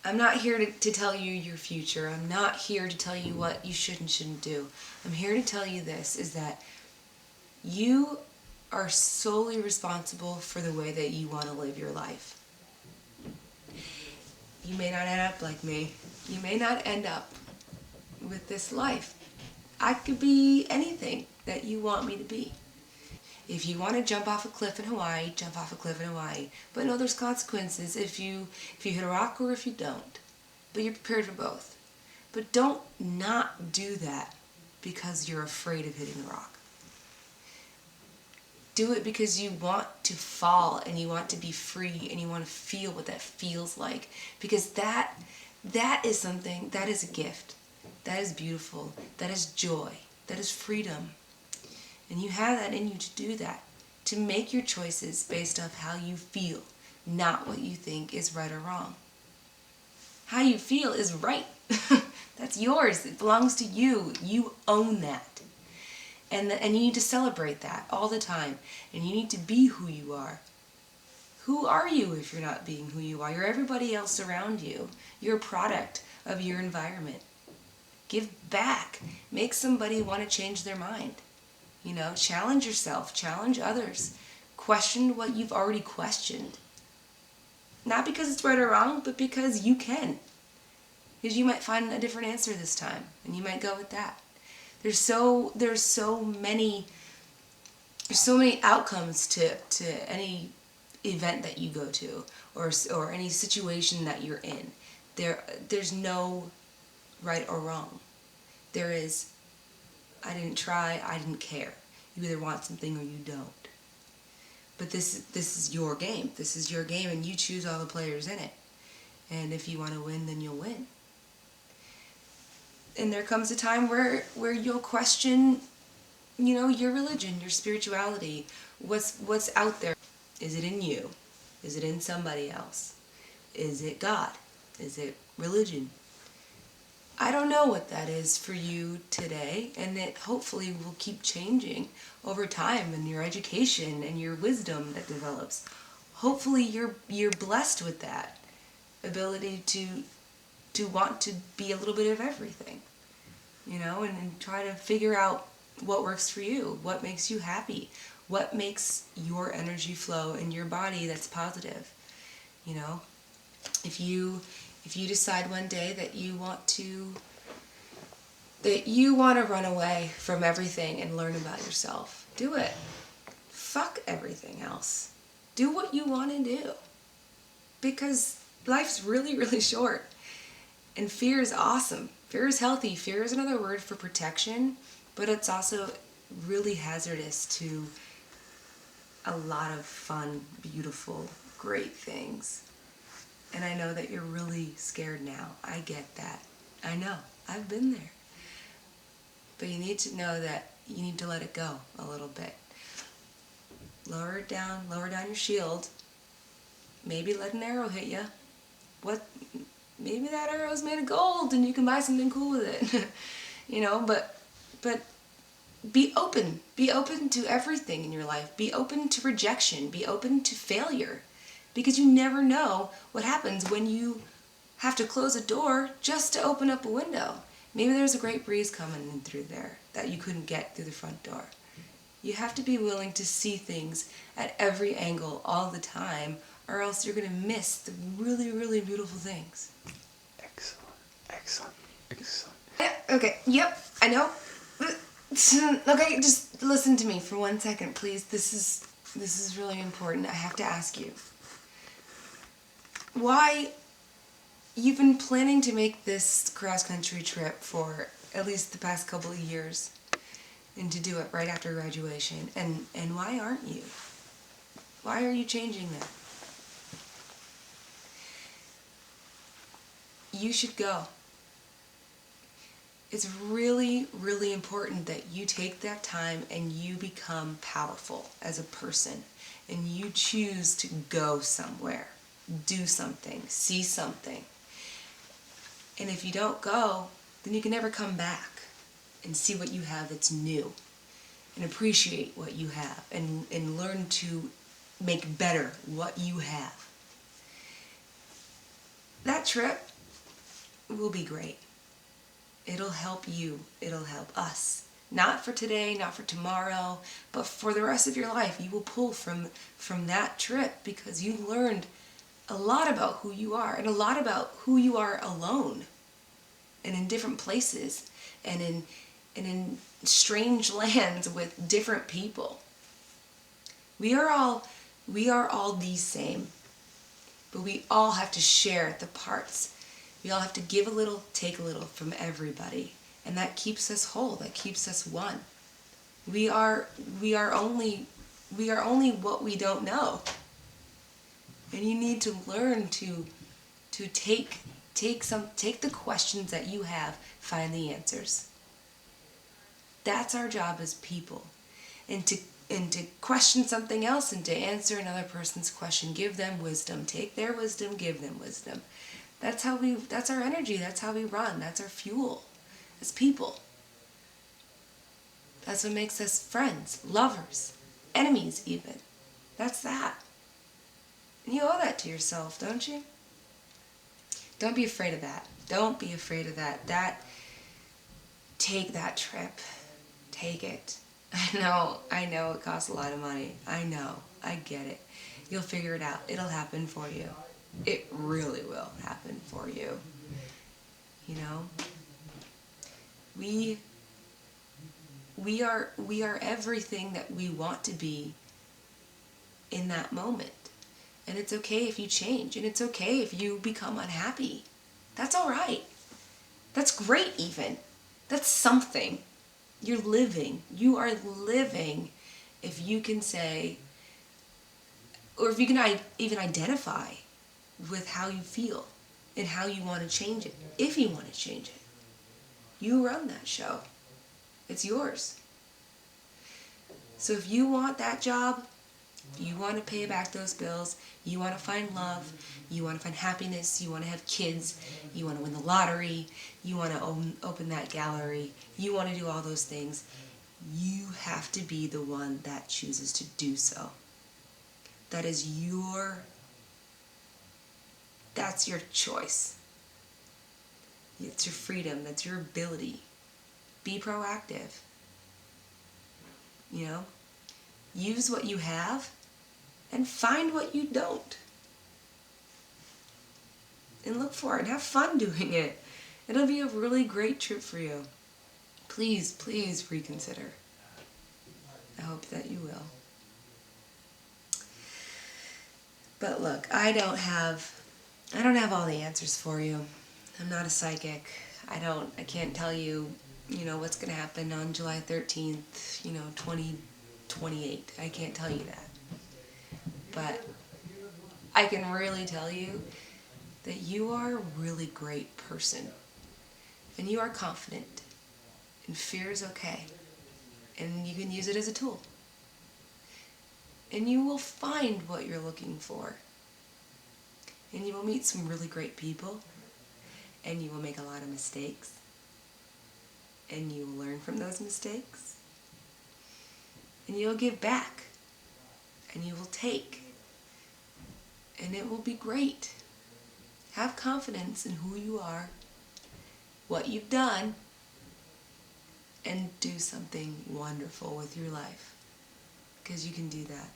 I'm not here to tell you your future. I'm not here to tell you what you should and shouldn't do. I'm here to tell you this, is that you are solely responsible for the way that you want to live your life. You may not end up like me. You may not end up with this life. I could be anything that you want me to be. If you want to jump off a cliff in Hawaii, jump off a cliff in Hawaii. But no, there's consequences if you hit a rock or if you don't. But you're prepared for both. But don't not do that because you're afraid of hitting a rock. Do it because you want to fall and you want to be free and you want to feel what that feels like. Because that is something, that is a gift. That is beautiful. That is joy. That is freedom. And you have that in you to do that. To make your choices based off how you feel, not what you think is right or wrong. How you feel is right. That's yours. It belongs to you. You own that. And you need to celebrate that all the time. And you need to be who you are. Who are you if you're not being who you are? You're everybody else around you. You're a product of your environment. Give back. Make somebody want to change their mind. You know, challenge yourself. Challenge others. Question what you've already questioned. Not because it's right or wrong, but because you can. Because you might find a different answer this time. And you might go with that. There's so many outcomes to any event that you go to or any situation that you're in. There's no right or wrong. There is, I didn't try, I didn't care. You either want something or you don't. But this is your game. This is your game and you choose all the players in it. And if you want to win, then you'll win. And there comes a time where you'll question, you know, your religion, your spirituality, what's out there. Is it in you? Is it in somebody else? Is it God? Is it religion? I don't know what that is for you today, and it hopefully will keep changing over time in your education and your wisdom that develops. Hopefully you're blessed with that ability to want to be a little bit of everything, you know, and try to figure out what works for you, what makes you happy, what makes your energy flow in your body that's positive. You know, if you decide one day that you want to run away from everything and learn about yourself, do it. Fuck everything else. Do what you want to do. Because life's really, really short. And fear is awesome. Fear is healthy. Fear is another word for protection, but it's also really hazardous to a lot of fun, beautiful, great things. And I know that you're really scared now. I get that. I know. I've been there. But you need to know that you need to let it go a little bit. Lower down your shield. Maybe let an arrow hit you. Maybe that arrow is made of gold and you can buy something cool with it. You know, but be open. Be open to everything in your life. Be open to rejection. Be open to failure. Because you never know what happens when you have to close a door just to open up a window. Maybe there's a great breeze coming in through there that you couldn't get through the front door. You have to be willing to see things at every angle all the time, or else you're going to miss the really, really beautiful things. Excellent. Okay, yep, I know. Okay, just listen to me for 1 second, please. This is really important. I have to ask you. Why you've been planning to make this cross-country trip for at least the past couple of years, and to do it right after graduation, and why aren't you? Why are you changing that? You should go. It's really, really important that you take that time and you become powerful as a person, and you choose to go somewhere, do something, see something. And if you don't go, then you can never come back and see what you have that's new, and appreciate what you have, and learn to make better what you have. That trip will be great. It'll help you. It'll help us. Not for today, not for tomorrow, but for the rest of your life. You will pull from that trip because you learned a lot about who you are and a lot about who you are alone and in different places and in strange lands with different people. We are all the same, but we all have to share the parts. We all have to give a little, take a little from everybody, and that keeps us whole. That keeps us one. We are only what we don't know, and you need to learn to take the questions that you have, find the answers. That's our job as people, and to question something else and to answer another person's question. Give them wisdom. Take their wisdom, give them wisdom. That's our energy. That's how we run. That's our fuel as people. That's what makes us friends, lovers, enemies even. That's that. And you owe that to yourself, don't you? Don't be afraid of that. Don't be afraid of that. Take that trip. Take it. I know it costs a lot of money. I know. I get it. You'll figure it out. It'll happen for you. It really will happen for you. You know? We are everything that we want to be in that moment. And it's okay if you change. And it's okay if you become unhappy. That's all right. That's great even. That's something. You're living. You are living if you can say, or if you can even identify with how you feel and how you want to change it. If you want to change it. You run that show. It's yours. So if you want that job, you want to pay back those bills, you want to find love, you want to find happiness, you want to have kids, you want to win the lottery, you want to open that gallery, you want to do all those things, you have to be the one that chooses to do so. That's your choice. It's your freedom, that's your ability. Be proactive. You know? Use what you have and find what you don't. And look for it and have fun doing it. It'll be a really great trip for you. Please, please reconsider. I hope that you will. But look, I don't have all the answers for you. I'm not a psychic. I can't tell you, what's going to happen on July 13th, 2028. I can't tell you that. But I can really tell you that you are a really great person. And you are confident. And fear is okay. And you can use it as a tool. And you will find what you're looking for. And you will meet some really great people. And you will make a lot of mistakes. And you will learn from those mistakes. And you'll give back. And you will take. And it will be great. Have confidence in who you are, what you've done, and do something wonderful with your life. Because you can do that.